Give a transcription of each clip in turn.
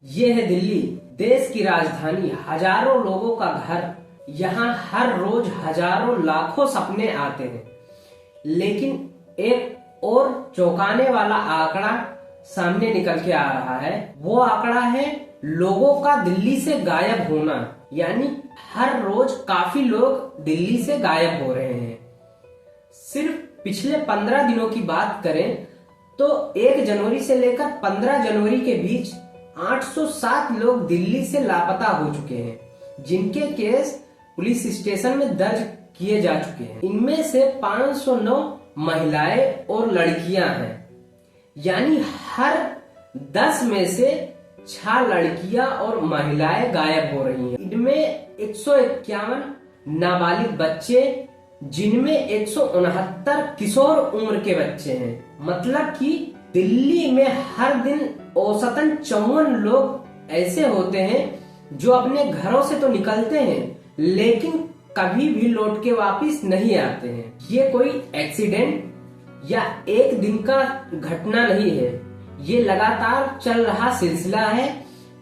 ये है दिल्ली, देश की राजधानी, हजारों लोगों का घर। यहाँ हर रोज हजारों लाखों सपने आते हैं, लेकिन एक और चौंकाने वाला आंकड़ा सामने निकल के आ रहा है। वो आंकड़ा है लोगों का दिल्ली से गायब होना। यानी हर रोज काफी लोग दिल्ली से गायब हो रहे हैं। सिर्फ पिछले 15 दिनों की बात करें तो 1 जनवरी से लेकर 15 जनवरी के बीच 807 लोग दिल्ली से लापता हो चुके हैं, जिनके केस पुलिस स्टेशन में दर्ज किए जा चुके हैं। इनमें से 509 महिलाएं और लड़कियां हैं। यानी हर 10 में से 6 लड़कियां और महिलाएं गायब हो रही हैं। इनमें 151 नाबालिग बच्चे, जिनमें 169 किशोर उम्र के बच्चे हैं। मतलब कि दिल्ली में हर दिन औसतन 54 लोग ऐसे होते हैं जो अपने घरों से तो निकलते हैं, लेकिन कभी भी लौट के वापस नहीं आते हैं। ये कोई एक्सीडेंट या एक दिन का घटना नहीं है, ये लगातार चल रहा सिलसिला है।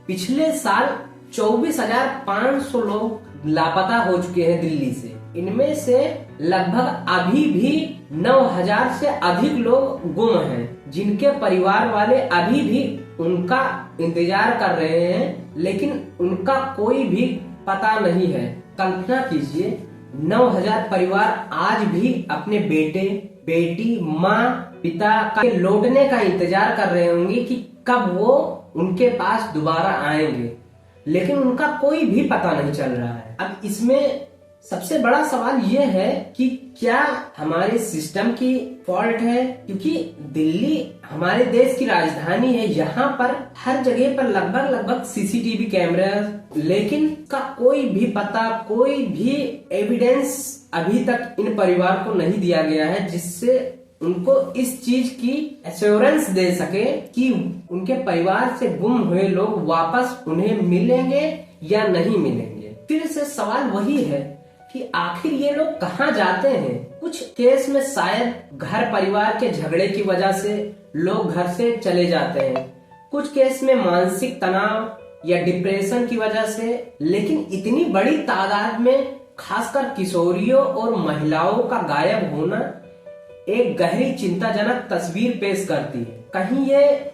पिछले साल 24,500 लोग लापता हो चुके हैं दिल्ली से। इनमें से लगभग अभी भी 9,000 से अधिक लोग गुम हैं, जिनके परिवार वाले अभी भी उनका इंतजार कर रहे हैं, लेकिन उनका कोई भी पता नहीं है। कल्पना कीजिए, 9,000 परिवार आज भी अपने बेटे, बेटी, माँ, पिता का लौटने का इंतजार कर रहे होंगे कि कब वो उनके पास दोबारा आएंगे, लेकिन उनका कोई भी पता नहीं चल रहा है। अब इसमें सबसे बड़ा सवाल ये है कि क्या हमारे सिस्टम की फॉल्ट है? क्योंकि दिल्ली हमारे देश की राजधानी है, यहाँ पर हर जगह पर लगभग सीसीटीवी कैमरा, लेकिन का कोई भी पता, कोई भी एविडेंस अभी तक इन परिवार को नहीं दिया गया है, जिससे उनको इस चीज की एश्योरेंस दे सके कि उनके परिवार से गुम हुए लोग वापस उन्हें मिलेंगे या नहीं मिलेंगे। फिर से सवाल वही है कि आखिर ये लोग कहाँ जाते हैं। कुछ केस में शायद घर परिवार के झगड़े की वजह से लोग घर से चले जाते हैं, कुछ केस में मानसिक तनाव या डिप्रेशन की वजह से, लेकिन इतनी बड़ी तादाद में खासकर किशोरियों और महिलाओं का गायब होना एक गहरी चिंताजनक तस्वीर पेश करती है। कहीं ये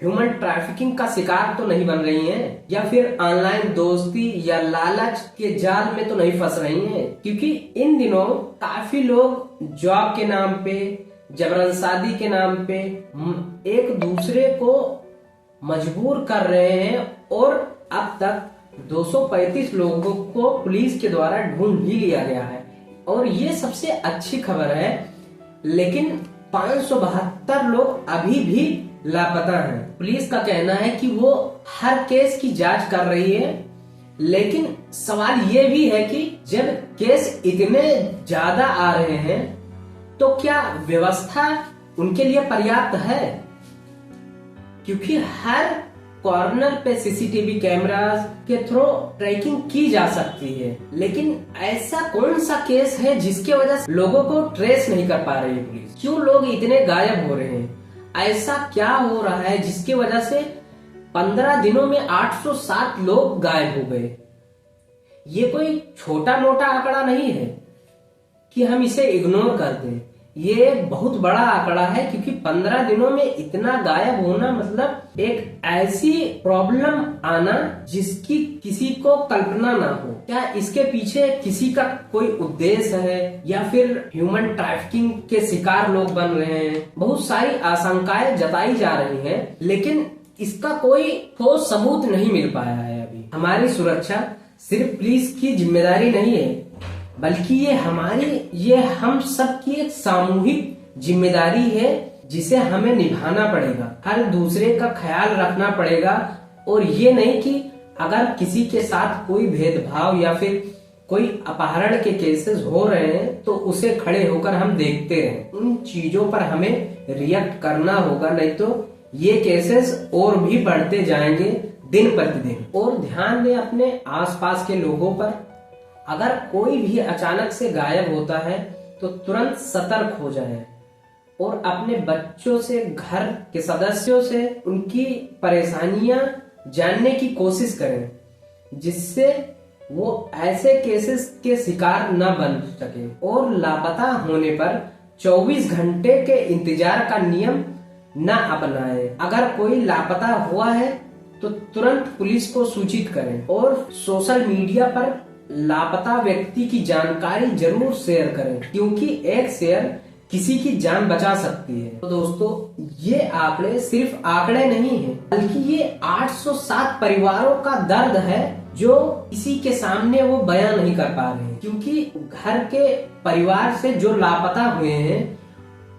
ह्यूमन ट्रैफिकिंग का शिकार तो नहीं बन रही हैं, या फिर ऑनलाइन दोस्ती या लालच के जाल में तो नहीं फंस रही हैं? क्योंकि इन दिनों काफी लोग जॉब के नाम पे, जबरन शादी के नाम पे एक दूसरे को मजबूर कर रहे हैं, और अब तक 235 लोगों को पुलिस के द्वारा ढूंढ भी लिया गया है। और ये सबसे अच्छी खबर है, लेकिन 572 लोग अभी भी लापता हैं। पुलिस का कहना है कि वो हर केस की जांच कर रही है, लेकिन सवाल ये भी है कि जब केस इतने ज्यादा आ रहे हैं तो क्या व्यवस्था उनके लिए पर्याप्त है? क्योंकि हर कॉर्नर पे सीसीटीवी कैमरास के थ्रू ट्रैकिंग की जा सकती है, लेकिन ऐसा कौन सा केस है जिसके वजह से लोगों को ट्रेस नहीं कर पा रही है पुलिस? क्यों लोग इतने गायब हो रहे हैं? ऐसा क्या हो रहा है जिसकी वजह से 15 दिनों में 807 लोग गायब हो गए? ये कोई छोटा मोटा आंकड़ा नहीं है कि हम इसे इग्नोर कर दें। ये बहुत बड़ा आंकड़ा है, क्योंकि 15 दिनों में इतना गायब होना मतलब एक ऐसी प्रॉब्लम आना जिसकी किसी को कल्पना ना हो। क्या इसके पीछे किसी का कोई उद्देश्य है, या फिर ह्यूमन ट्रैफिकिंग के शिकार लोग बन रहे हैं? बहुत सारी आशंकाएं जताई जा रही हैं, लेकिन इसका कोई ठोस सबूत नहीं मिल पाया है अभी। हमारी सुरक्षा सिर्फ पुलिस की जिम्मेदारी नहीं है, बल्कि ये हम सब की एक सामूहिक जिम्मेदारी है, जिसे हमें निभाना पड़ेगा। हर दूसरे का ख्याल रखना पड़ेगा, और ये नहीं कि अगर किसी के साथ कोई भेदभाव या फिर कोई अपहरण के केसेस हो रहे हैं तो उसे खड़े होकर हम देखते रहें। उन चीजों पर हमें रिएक्ट करना होगा, नहीं तो ये केसेस और भी बढ़ते जाएंगे दिन प्रतिदिन। और ध्यान दें अपने आसपास के लोगों पर। अगर कोई भी अचानक से गायब होता है तो तुरंत सतर्क हो जाएं और अपने बच्चों से, घर के सदस्यों से उनकी परेशानियां जानने की कोशिश करें, जिससे वो ऐसे केसेस के शिकार न बन सके। और लापता होने पर 24 घंटे के इंतजार का नियम न अपनाएं। अगर कोई लापता हुआ है तो तुरंत पुलिस को सूचित करें और सोशल मीडिया पर लापता व्यक्ति की जानकारी जरूर शेयर करें, क्योंकि एक शेयर किसी की जान बचा सकती है। तो दोस्तों, ये आंकड़े सिर्फ आंकड़े नहीं हैं, बल्कि ये 807 परिवारों का दर्द है जो किसी के सामने वो बयां नहीं कर पा रहे हैं, क्योंकि घर के परिवार से जो लापता हुए हैं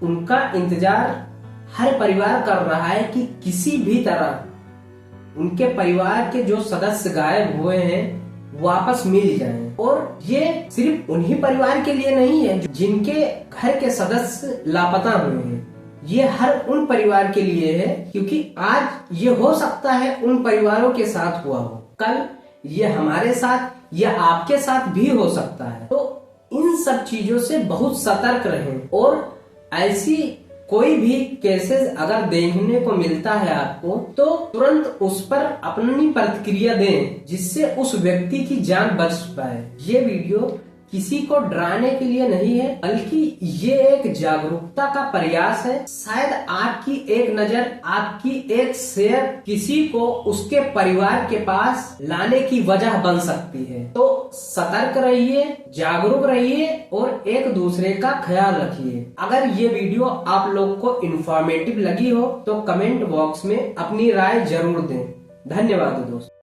उनका इंतजार हर परिवार कर रहा है कि किसी भी तरह उनके परिवार के जो सदस्य गायब हुए हैं वापस मिल जाएं। और ये सिर्फ उन्हीं परिवार के लिए नहीं है जिनके घर के सदस्य लापता हुए हैं, ये हर उन परिवार के लिए है, क्योंकि आज ये हो सकता है उन परिवारों के साथ हुआ हो, कल ये हमारे साथ या आपके साथ भी हो सकता है। तो इन सब चीजों से बहुत सतर्क रहें और ऐसी कोई भी केसेस अगर देखने को मिलता है आपको तो तुरंत उस पर अपनी प्रतिक्रिया दें, जिससे उस व्यक्ति की जान बच पाए। ये वीडियो किसी को डराने के लिए नहीं है, बल्कि ये एक जागरूकता का प्रयास है। शायद आपकी एक नजर, आपकी एक शेयर किसी को उसके परिवार के पास लाने की वजह बन सकती है। तो सतर्क रहिए, जागरूक रहिए और एक दूसरे का ख्याल रखिए। अगर ये वीडियो आप लोग को इंफॉर्मेटिव लगी हो तो कमेंट बॉक्स में अपनी राय जरूर दें। धन्यवाद दोस्तों।